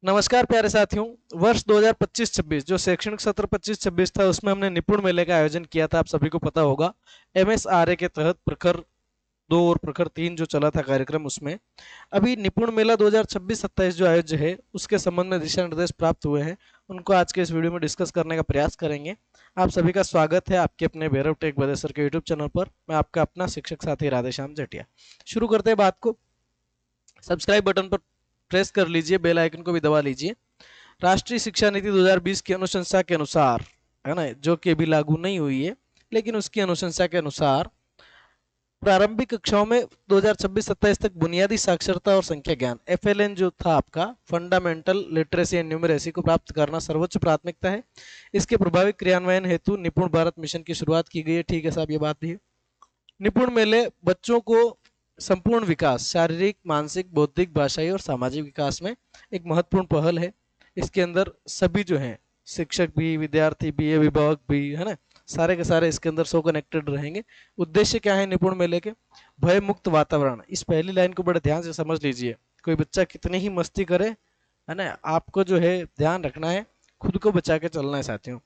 नमस्कार प्यारे साथियों। वर्ष 2025-26 जो शैक्षणिक सत्र 25-26 था उसमें हमने निपुण मेले का आयोजन किया था, आप सभी को पता होगा। एमएसआरए के तहत प्रखर 2 और प्रखर 3 जो चला था कार्यक्रम, उसमें अभी निपुण मेला 2026-27 जो आयोज्य है उसके संबंध में दिशा निर्देश प्राप्त हुए हैं। उनको आज के इस वीडियो में डिस्कस करने का प्रयास करेंगे। आप सभी का स्वागत है आपके अपने भैरव टेक बदेसर के यूट्यूब चैनल पर। मैं आपका अपना शिक्षक साथी राधेश्याम जटिया। शुरू करते हैं बात को। सब्सक्राइब बटन पर प्रेस कर लीजिए, बेल आइकन को भी दबा लीजिए। राष्ट्रीय शिक्षा नीति 2020 की अनुशंसा के अनुसार, है ना, जो कि अभी लागू नहीं हुई है, लेकिन उसकी अनुशंसा के अनुसार प्रारंभिक कक्षाओं में 2026-27 तक बुनियादी साक्षरता और संख्या ज्ञान एफएलएन जो था आपका, फंडामेंटल लिटरेसी एंड न्यूमरेसी को प्राप्त करना सर्वोच्च प्राथमिकता है। इसके प्रभावी क्रियान्वयन हेतु निपुण भारत मिशन की शुरुआत की गई है। ठीक है साहब, ये बात भी है। निपुण मेले बच्चों को संपूर्ण विकास, शारीरिक, मानसिक, बौद्धिक, भाषाई और सामाजिक विकास में एक महत्वपूर्ण पहल है। इसके अंदर सभी जो हैं, शिक्षक भी, विद्यार्थी भी, अभिभावक भी, है ना, सारे के सारे इसके अंदर सो कनेक्टेड रहेंगे। उद्देश्य क्या है निपुण मेले के? भय मुक्त वातावरण। इस पहली लाइन को बड़े ध्यान से समझ लीजिए। कोई बच्चा कितनी ही मस्ती करे, है ना, आपको जो है ध्यान रखना है, खुद को बचा के चलना है साथियों।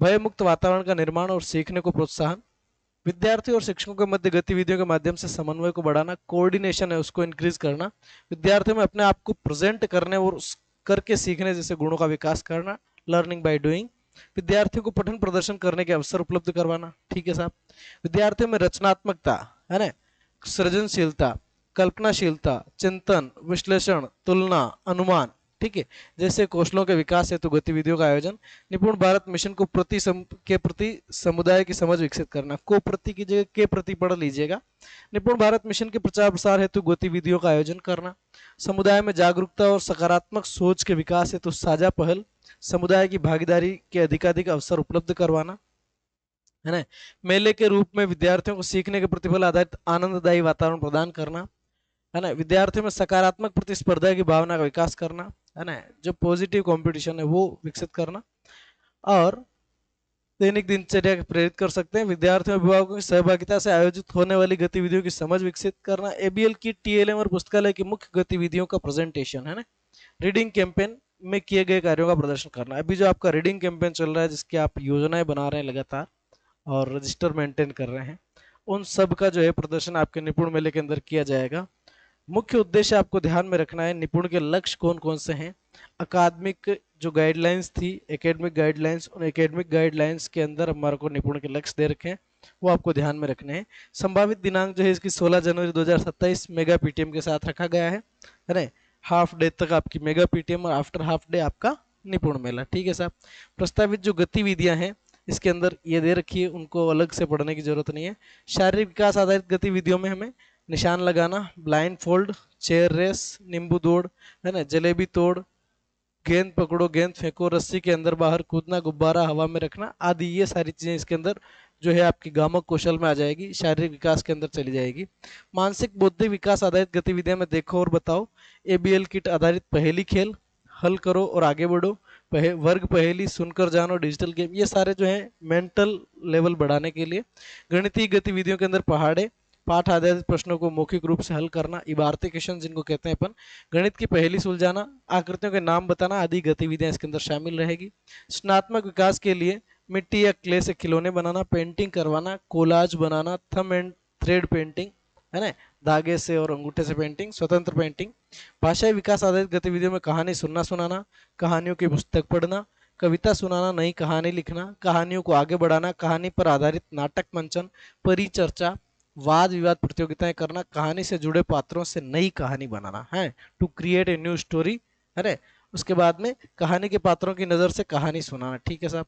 भय मुक्त वातावरण का निर्माण और सीखने को प्रोत्साहन, विद्यार्थी और शिक्षकों के मध्य गतिविधियों के माध्यम से समन्वय को बढ़ाना, कोऑर्डिनेशन है उसको इंक्रीज करना, विद्यार्थियों में अपने आप को प्रेजेंट करने और करके सीखने जैसे गुणों का विकास करना, लर्निंग बाय डूइंग, विद्यार्थियों को पठन प्रदर्शन करने के अवसर उपलब्ध करवाना। ठीक है साहब। विद्यार्थियों में रचनात्मकता, है ना, सृजनशीलता, कल्पनाशीलता, चिंतन, विश्लेषण, तुलना, अनुमान, ठीक है, जैसे कौशलों के विकास हेतु गतिविधियों का आयोजन। निपुण भारत मिशन को के प्रति समुदाय की समझ विकसित करना। को प्रति की जगह के प्रति पढ़ लीजिएगा। निपुण भारत मिशन के प्रचार प्रसार हेतु गतिविधियों का आयोजन करना। समुदाय में जागरूकता और सकारात्मक सोच के विकास हेतु साझा पहल, समुदाय की भागीदारी के अधिकाधिक अवसर उपलब्ध करवाना, है ना। मेले के रूप में विद्यार्थियों को सीखने के प्रतिफल आधारित आनंददायी वातावरण प्रदान करना, है ना। विद्यार्थियों में सकारात्मक प्रतिस्पर्धा की भावना का विकास करना, है ना, जो पॉजिटिव कंपटीशन है वो विकसित करना। और दैनिक दिनचर्या को प्रेरित कर सकते हैं। विद्यार्थियों अभिभावकों की सहभागिता से आयोजित होने वाली गतिविधियों की समझ विकसित करना। एबीएल की, टीएलएम और पुस्तकालय की मुख्य गतिविधियों का प्रेजेंटेशन, है ना। रीडिंग कैंपेन में किए गए कार्यों का प्रदर्शन करना। अभी जो आपका रीडिंग कैंपेन चल रहा है, जिसकी आप योजनाएं बना रहे हैं लगातार और रजिस्टर मेंटेन कर रहे हैं, उन सब का जो है प्रदर्शन आपके निपुण मेले के अंदर किया जाएगा। मुख्य उद्देश्य आपको ध्यान में रखना है, निपुण के लक्ष्य कौन कौन से हैं। अकादमिक जो गाइडलाइंस थी, एकेडमिक गाइडलाइंस, उन एकेडमिक गाइडलाइंस के अंदर हमारे को निपुण के लक्ष्य दे रखे हैं, वो आपको ध्यान में रखने हैं। संभावित दिनांक जो है इसकी 16 जनवरी 2027 मेगा पीटीएम के साथ रखा गया है ना। हाफ डे तक आपकी मेगा पीटीएम और आफ्टर हाफ डे आपका निपुण मेला। ठीक है साहब। प्रस्तावित जो गतिविधियां हैं इसके अंदर ये दे रखी है, उनको अलग से पढ़ने की जरूरत नहीं है। शारीरिक विकास आधारित गतिविधियों में हमें निशान लगाना, ब्लाइंड फोल्ड, चेयर रेस, नींबू दौड़, है ना, जलेबी तोड़, गेंद पकड़ो, गेंद फेंको, रस्सी के अंदर बाहर कूदना, गुब्बारा हवा में रखना आदि, ये सारी चीजें इसके अंदर जो है आपकी गामक कौशल में आ जाएगी, शारीरिक विकास के अंदर चली जाएगी। मानसिक बौद्धिक विकास आधारित गतिविधियां में देखो और बताओ। एबीएल किट आधारित पहेली खेल, हल करो और आगे बढ़ो, वर्ग पहेली, सुनकर जानो, डिजिटल गेम, ये सारे जो है मेंटल लेवल बढ़ाने के लिए। गणितीय गतिविधियों के अंदर पहाड़े, पाठ आधारित प्रश्नों को मौखिक रूप से हल करना, इबारती क्वेश्चन जिनको कहते हैं अपन, गणित की पहेली सुलझाना, आकृतियों के नाम बताना आदि गतिविधियां इसके अंदर शामिल रहेगी। स्नात्मक विकास के लिए मिट्टी या क्ले से खिलौने बनाना, पेंटिंग करवाना, कोलाज बनाना, थम एंड थ्रेड पेंटिंग, है ना, धागे से और अंगूठे से पेंटिंग, स्वतंत्र पेंटिंग। भाषाई विकास आधारित गतिविधियों में कहानी सुनना सुनाना, कहानियों की पुस्तक पढ़ना, कविता सुनाना, नई कहानी लिखना, कहानियों को आगे बढ़ाना, कहानी पर आधारित नाटक मंचन, परिचर्चा, वाद विवाद प्रतियोगिताएं करना, कहानी से जुड़े पात्रों से नई कहानी बनाना है, to create a new story, है। उसके बाद में कहानी के पात्रों की नजर से कहानी सुनाना। ठीक है साहब।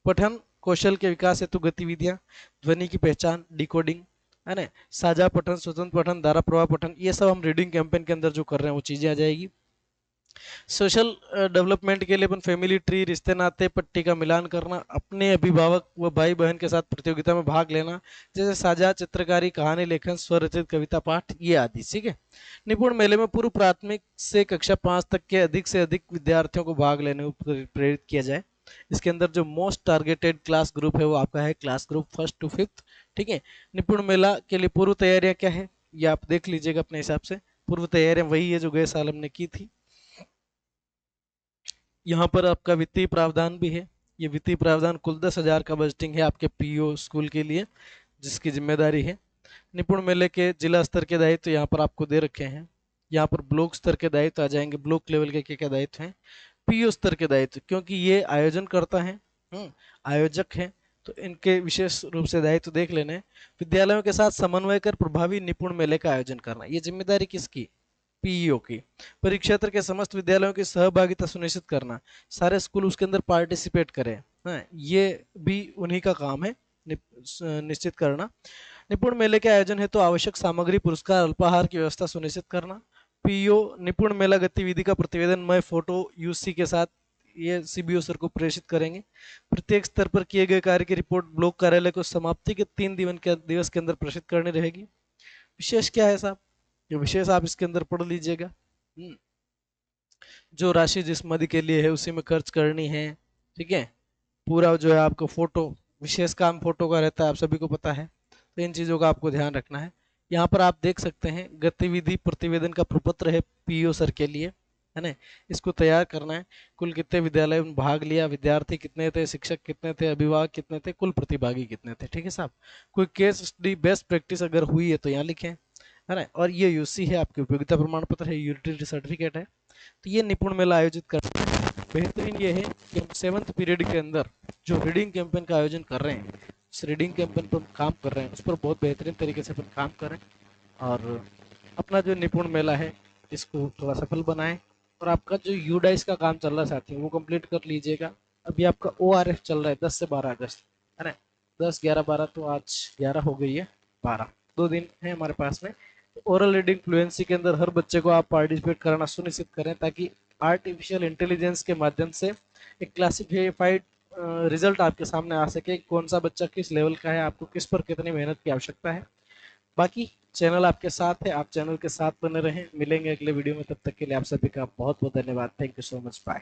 पठन कौशल के विकास हेतु गतिविधियां, ध्वनि की पहचान, डिकोडिंग, है ना, साझा पठन, स्वतंत्र पठन, धारा प्रवाह पठन, ये सब हम रीडिंग कैंपेन के अंदर जो कर रहे हैं वो चीजें आ जाएगी। सोशल डेवलपमेंट के लिए अपन फैमिली ट्री, रिश्ते नाते, पट्टी का मिलान करना, अपने अभिभावक व भाई बहन के साथ प्रतियोगिता में भाग लेना, जैसे साझा चित्रकारी, कहानी लेखन, स्वरचित कविता पाठ, ये आदि। ठीक है। निपुण मेले में पूर्व प्राथमिक से कक्षा 5 तक के अधिक से अधिक विद्यार्थियों को भाग लेने को प्रेरित किया जाए। इसके अंदर जो मोस्ट टारगेटेड क्लास ग्रुप है वो आपका है class group 1st to 5th। ठीक है। निपुण मेला के लिए पूर्व तैयारियां क्या है ये आप देख लीजिएगा अपने हिसाब से। पूर्व तैयारियां वही है जो गए साल हमने की थी। यहाँ पर आपका वित्तीय प्रावधान भी है। ये वित्तीय प्रावधान कुल 10,000 का बजटिंग है आपके पीओ स्कूल के लिए, जिसकी जिम्मेदारी है। निपुण मेले के जिला स्तर के दायित्व तो यहाँ पर आपको दे रखे हैं। यहाँ पर ब्लॉक स्तर के दायित्व आ जाएंगे, ब्लॉक लेवल के क्या क्या दायित्व हैं। पीओ स्तर के दायित्व, क्योंकि ये आयोजन करता है, आयोजक है, तो इनके विशेष रूप से दायित्व देख लेने हैं। विद्यालयों के साथ समन्वय कर प्रभावी निपुण मेले का आयोजन करना, ये जिम्मेदारी किसकी? पीईओ की। परिक्षेत्र के समस्त विद्यालयों की सहभागिता सुनिश्चित करना, सारे स्कूल उसके अंदर पार्टिसिपेट करें, हाँ, ये भी उन्हीं का काम है निश्चित करना। निपुण मेले के आयोजन है तो आवश्यक सामग्री, पुरस्कार, अल्पाहार की व्यवस्था सुनिश्चित करना। पीओ निपुण मेला गतिविधि का प्रतिवेदन मय फोटो यूसी के साथ ये सीबीओ सर को प्रेषित करेंगे। प्रत्येक स्तर पर किए गए कार्य की रिपोर्ट ब्लॉक कार्यालय को समाप्ति के 3 दिवस के अंदर प्रेषित करनी रहेगी। विशेष क्या है साहब? ये विशेष आप इसके अंदर पढ़ लीजिएगा। जो राशि जिस मद के लिए है उसी में खर्च करनी है, ठीक है। पूरा जो है आपको फोटो, विशेष काम फोटो का रहता है, आप सभी को पता है, तो इन चीज़ों का आपको ध्यान रखना है। यहाँ पर आप देख सकते हैं गतिविधि प्रतिवेदन का प्रपत्र है पीओ सर के लिए, है ना। इसको तैयार करना है। कुल कितने विद्यालय में भाग लिया, विद्यार्थी कितने थे, शिक्षक कितने थे, अभिभावक कितने थे, कुल प्रतिभागी कितने थे, ठीक है साहब। कोई केस स्टडी बेस्ट प्रैक्टिस अगर हुई है तो यहाँ लिखें, है ना। और ये यूसी है, आपकी उपयोगिता प्रमाण पत्र है, यूटिलिटी सर्टिफिकेट है। तो ये निपुण मेला आयोजित करना है। बेहतरीन ये है कि हम 7th पीरियड के अंदर जो रीडिंग कैंपेन का आयोजन कर रहे हैं, उस रीडिंग कैंपेन पर काम कर रहे हैं, उस पर बहुत बेहतरीन तरीके से अपन काम करें और अपना जो निपुण मेला है इसको थोड़ा सफल बनाएं। और आपका जो यूडाइस का काम चल रहा है साथियों, वो कंप्लीट कर लीजिएगा। अभी आपका ओआरएफ चल रहा है 10 से 12 अगस्त, है ना। 10, 11, 12, तो आज 11 हो गई है, 12, 2 दिन है हमारे पास में। ओरल रीडिंग फ्लुएंसी के अंदर हर बच्चे को आप पार्टिसिपेट कराना सुनिश्चित करें, ताकि आर्टिफिशियल इंटेलिजेंस के माध्यम से एक क्लासिफाइड रिजल्ट आपके सामने आ सके, कौन सा बच्चा किस लेवल का है, आपको किस पर कितनी मेहनत की आवश्यकता है। बाकी चैनल आपके साथ है, आप चैनल के साथ बने रहें। मिलेंगे अगले वीडियो में, तब तक के लिए आप सभी का बहुत बहुत धन्यवाद। Thank you so much, bye.